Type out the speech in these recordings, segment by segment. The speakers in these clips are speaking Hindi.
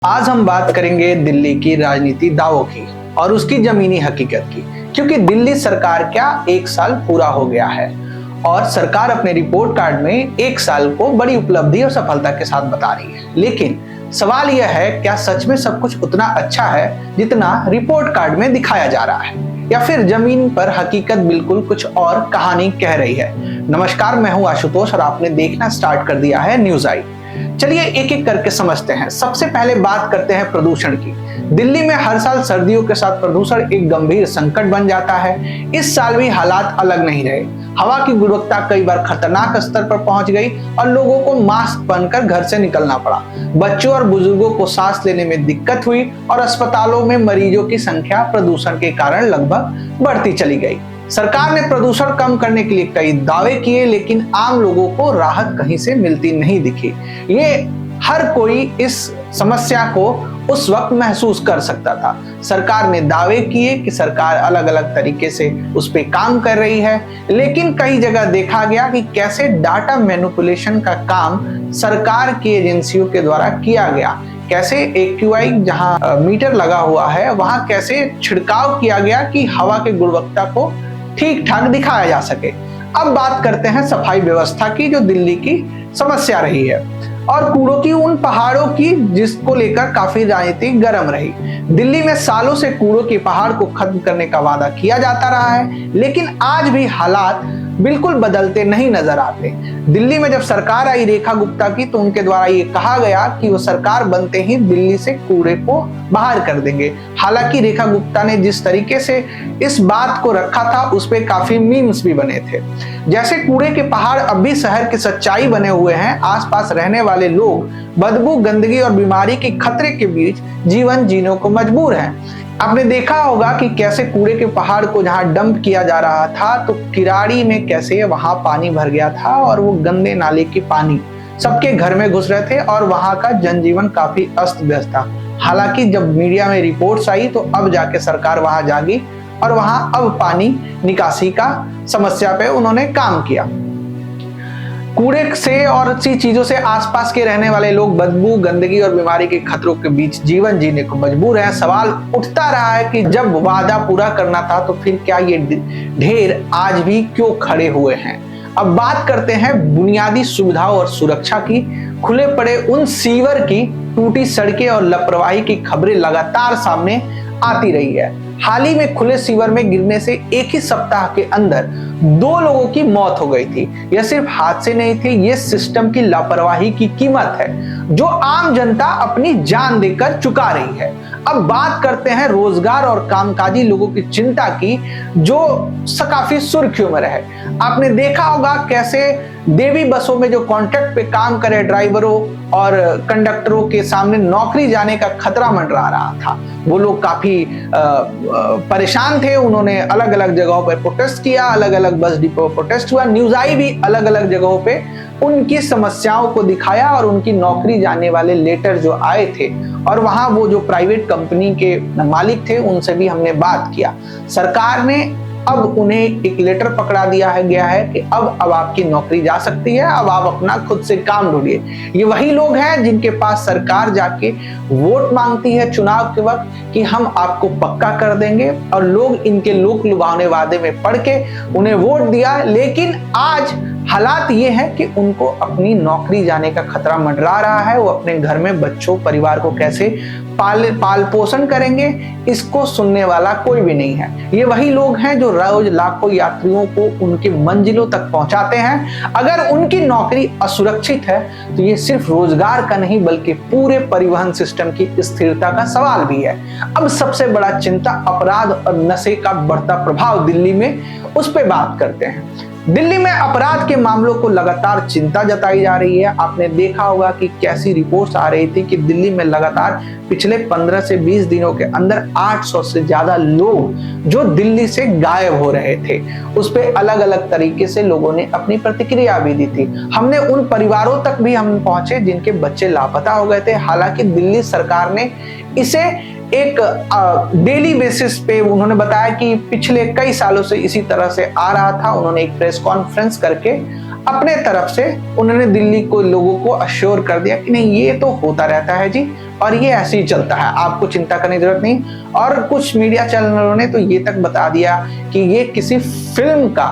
आज हम बात करेंगे दिल्ली की राजनीति दावों की और उसकी जमीनी हकीकत की, क्योंकि दिल्ली सरकार क्या 1 साल पूरा हो गया है और सरकार अपने रिपोर्ट कार्ड में 1 साल को बड़ी उपलब्धि और सफलता के साथ बता रही है। लेकिन सवाल यह है, क्या सच में सब कुछ उतना अच्छा है जितना रिपोर्ट कार्ड में दिखाया जा रहा है, या फिर जमीन पर हकीकत बिल्कुल कुछ और कहानी कह रही है। नमस्कार, मैं हूं आशुतोष और आपने देखना स्टार्ट कर दिया है न्यूज आई। चलिए एक एक करके समझते हैं। सबसे पहले बात करते हैं प्रदूषण की। दिल्ली में हर साल सर्दियों के साथ प्रदूषण एक गंभीर संकट बन जाता है। इस साल भी हालात अलग नहीं रहे। हवा की गुणवत्ता कई बार खतरनाक स्तर पर पहुंच गई और लोगों को मास्क पहनकर घर से निकलना पड़ा। बच्चों और बुजुर्गों को सांस लेने में दिक्कत हुई और अस्पतालों में मरीजों की संख्या प्रदूषण के कारण लगभग बढ़ती चली गई। सरकार ने प्रदूषण कम करने के लिए कई दावे किए, लेकिन आम लोगों को राहत कहीं से मिलती नहीं दिखी। ये हर कोई इस समस्या को उस वक्त महसूस कर सकता था। सरकार ने दावे किए कि सरकार अलग अलग तरीके से उस पे काम कर रही है, लेकिन कई जगह देखा गया कि कैसे डाटा मैनिपुलेशन का काम सरकार की एजेंसियों के द्वारा किया गया। कैसे AQI जहां मीटर लगा हुआ है वहां कैसे छिड़काव किया गया कि हवा की गुणवत्ता को ठीक ठाक दिखाया जा सके। अब बात करते हैं सफाई व्यवस्था की, जो दिल्ली की समस्या रही है, और कूड़ों की उन पहाड़ों की जिसको लेकर काफी राजनीति गर्म रही। दिल्ली में सालों से कूड़ों के पहाड़ को खत्म करने का वादा किया जाता रहा है, लेकिन आज भी हालात बिल्कुल बदलते नहीं नजर आते। दिल्ली में जब सरकार आई रेखा गुप्ता की, तो उनके द्वारा ये कहा गया कि वो सरकार बनते ही दिल्ली से कूड़े को बाहर कर देंगे। हालांकि रेखा गुप्ता ने जिस तरीके से इस बात को रखा था उस पे काफी मीम्स भी बने थे। जैसे कूड़े के पहाड़ अब भी शहर की सच्चाई बने हुए हैं। आसपास रहने वाले लोग बदबू, गंदगी और बीमारी के खतरे के बीच जीवन जीने को मजबूर हैं। आपने देखा होगा कि कैसे कूड़े के पहाड़ को जहां डंप किया जा रहा था, तो किराड़ी में कैसे वहां पानी भर गया था और वो गंदे नाले की पानी सबके घर में घुस रहे थे और वहां का जनजीवन काफी अस्त व्यस्त था। हालांकि जब मीडिया में रिपोर्ट्स आई तो अब जाके सरकार वहां जागी और वहां अब पानी निकासी का समस्या पे उन्होंने काम किया। कूड़े से और अच्छी चीजों से आसपास के रहने वाले लोग बदबू, गंदगी और बीमारी के खतरों के बीच जीवन जीने को मजबूर हैं। सवाल उठता रहा है कि जब वादा पूरा करना था तो फिर क्या ये ढेर आज भी क्यों खड़े हुए हैं। अब बात करते हैं बुनियादी सुविधाओं और सुरक्षा की। खुले पड़े उन सीवर की, टूटी सड़कें और लापरवाही की खबरें लगातार सामने आती रही है। हाल ही में खुले सीवर में गिरने से एक ही सप्ताह के अंदर 2 लोगों की मौत हो गई थी। यह सिर्फ हादसे नहीं थे, ये सिस्टम की लापरवाही की कीमत है जो आम जनता अपनी जान देकर चुका रही है। अब बात करते हैं रोजगार और कामकाजी लोगों की चिंता की, जो काफी सुर्खियों में रहे। आपने देखा होगा कैसे देवी बसों में जो कॉन्ट्रैक्ट पे काम करे ड्राइवरों और कंडक्टरों के सामने नौकरी जाने का खतरा मंडरा रहा था। वो लोग काफी परेशान थे। उन्होंने अलग अलग जगहों पर प्रोटेस्ट किया, अलग अलग बस डिपो प्रोटेस्ट हुआ। न्यूज आई भी अलग अलग जगहों पे उनकी समस्याओं को दिखाया और उनकी नौकरी जाने वाले लेटर जो आए थे, और वहां वो जो प्राइवेट कंपनी के मालिक थे उनसे भी हमने बात किया। सरकार ने अब उन्हें एक लेटर पकड़ा दिया है गया है कि अब आपकी नौकरी जा सकती है, अब आप अपना खुद से काम ढूंढिए। ये वही लोग हैं जिनके पास सरकार जाके वोट मांगती है चुनाव के वक्त कि हम आपको पक्का कर देंगे, और लोग इनके लोक लुभावने वादे में पड़ के उन्हें वोट दिया। लेकिन आज हालात ये है कि उनको अपनी नौकरी जाने का खतरा मंडरा रहा है। वो अपने घर में बच्चों, परिवार को कैसे पाल पोषण करेंगे, इसको सुनने वाला कोई भी नहीं है। ये वही लोग हैं जो रोज लाखों यात्रियों को उनके मंजिलों तक पहुंचाते हैं। अगर उनकी नौकरी असुरक्षित है तो ये सिर्फ रोजगार का नहीं बल्कि पूरे परिवहन सिस्टम की स्थिरता का सवाल भी है। अब सबसे बड़ा चिंता अपराध और नशे का बढ़ता प्रभाव दिल्ली में, उस पर बात करते हैं। दिल्ली में अपराध के मामलों को लगातार चिंता जताई जा रही है। आपने देखा होगा कि कैसी रिपोर्ट्स आ रही थी कि दिल्ली में लगातार पिछले 15 से 20 दिनों के अंदर 800 से ज्यादा लोग जो दिल्ली से गायब हो रहे थे। उस पे अलग अलग तरीके से लोगों ने अपनी प्रतिक्रिया भी दी थी। हमने उन परिवारों तक भी हम पहुंचे जिनके बच्चे लापता हो गए थे। हालांकि दिल्ली सरकार ने इसे एक डेली बेसिस पे उन्होंने बताया कि पिछले कई सालों से इसी तरह से आ रहा था। उन्होंने एक प्रेस कॉन्फ्रेंस करके अपने तरफ से उन्होंने दिल्ली को लोगों को अश्योर कर दिया कि नहीं, ये तो होता रहता है जी और ये ऐसे ही चलता है, आपको चिंता करने की जरूरत नहीं। और कुछ मीडिया चैनलों ने तो ये तक बता दिया कि ये किसी फिल्म का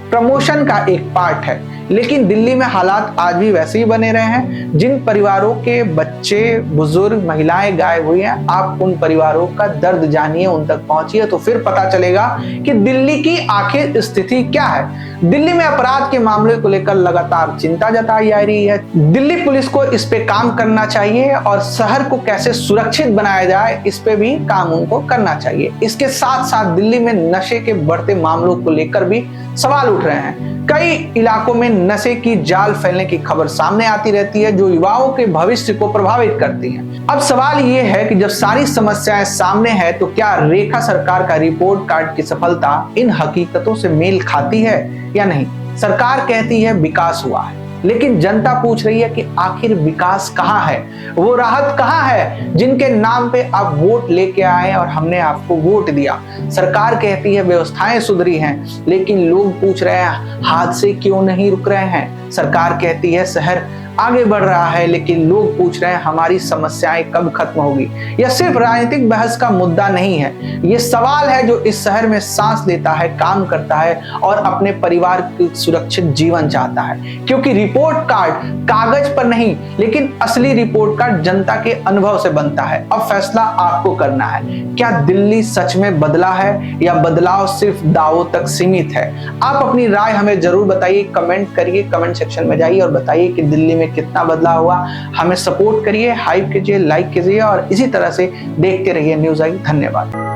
प्रमोशन का एक पार्ट है। लेकिन दिल्ली में हालात आज भी वैसे ही बने रहे हैं। जिन परिवारों के बच्चे, बुजुर्ग, महिलाएं गायब हुई हैं, आप उन परिवारों का दर्द जानिए, उन तक पहुंचिए, तो फिर पता चलेगा कि दिल्ली की आखिर स्थिति क्या है। दिल्ली में अपराध के मामले को लेकर लगातार चिंता जताई जा रही है। दिल्ली पुलिस को इस पे काम करना चाहिए और शहर को कैसे सुरक्षित बनाया जाए, इस पे भी काम उनको करना चाहिए। इसके साथ साथ दिल्ली में नशे के बढ़ते मामलों को लेकर भी सवाल उठ रहे हैं। कई इलाकों में नशे की जाल फैलने की खबर सामने आती रहती है, जो युवाओं के भविष्य को प्रभावित करती है। अब सवाल ये है कि जब सारी समस्याएं सामने है, तो क्या रेखा सरकार का रिपोर्ट कार्ड की सफलता इन हकीकतों से मेल खाती है या नहीं? सरकार कहती है विकास हुआ है, लेकिन जनता पूछ रही है कि आखिर विकास कहाँ है, वो राहत कहाँ है जिनके नाम पे आप वोट लेके आए और हमने आपको वोट दिया। सरकार कहती है व्यवस्थाएं सुधरी हैं, लेकिन लोग पूछ रहे हैं हादसे क्यों नहीं रुक रहे हैं। सरकार कहती है शहर आगे बढ़ रहा है, लेकिन लोग पूछ रहे हैं हमारी समस्याएं कब खत्म होगी। यह सिर्फ राजनीतिक बहस का मुद्दा नहीं है, ये सवाल है जो इस शहर में सांस लेता है, काम करता है और अपने परिवार की सुरक्षित जीवन चाहता है। क्योंकि रिपोर्ट कार्ड कागज पर नहीं, लेकिन असली रिपोर्ट कार्ड जनता के अनुभव से बनता है। अब फैसला आपको करना है, क्या दिल्ली सच में बदला है या बदलाव सिर्फ दावों तक सीमित है? आप अपनी राय हमें जरूर बताइए, कमेंट करिए, कमेंट सेक्शन में जाइए और बताइए कि दिल्ली में कितना बदलाव हुआ। हमें सपोर्ट करिए, हाइप कीजिए, लाइक कीजिए और इसी तरह से देखते रहिए न्यूज़ आई। धन्यवाद।